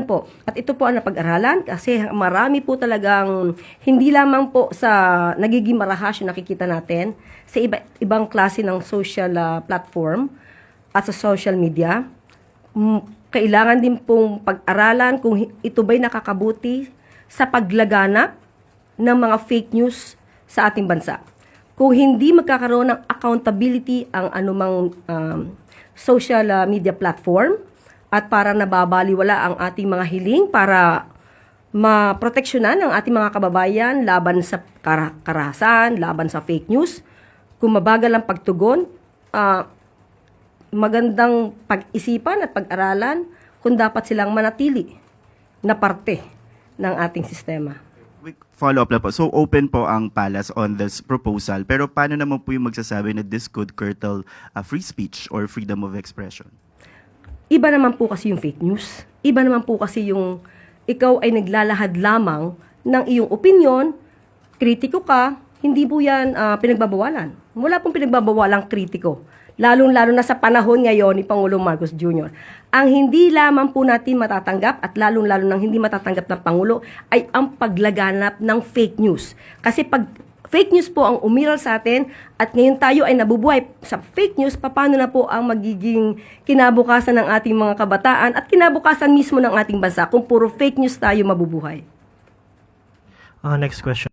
po. At ito po ang napag-aralan kasi marami po talagang hindi lamang po sa nagiging marahas yung nakikita natin sa ibang klase ng social platform at sa social media. Kailangan din pong pag-aralan kung ito ba'y nakakabuti sa paglaganap ng mga fake news sa ating bansa. Kung hindi magkakaroon ng accountability ang anumang social media platform, at para nababaliwala ang ating mga hiling para maproteksyonan ang ating mga kababayan laban sa karahasan, laban sa fake news. Kung mabagal ang pagtugon, magandang pag-isipan at pag-aralan kung dapat silang manatili na parte ng ating sistema. Follow-up lang po. So, open po ang Palace on this proposal. Pero paano naman po yung magsasabi na this could curtail free speech or freedom of expression? Iba naman po kasi yung fake news. Iba naman po kasi yung ikaw ay naglalahad lamang ng iyong opinion, kritiko ka, hindi po yan pinagbabawalan. Wala pong pinagbabawalang kritiko. Lalong-lalo na sa panahon ngayon ni Pangulong Marcos Jr. Ang hindi lamang po natin matatanggap at lalong-lalo nang hindi matatanggap ng Pangulo ay ang paglaganap ng fake news. Kasi pag fake news po ang umiral sa atin at ngayon tayo ay nabubuhay sa fake news, paano na po ang magiging kinabukasan ng ating mga kabataan at kinabukasan mismo ng ating bansa kung puro fake news tayo mabubuhay? Next question.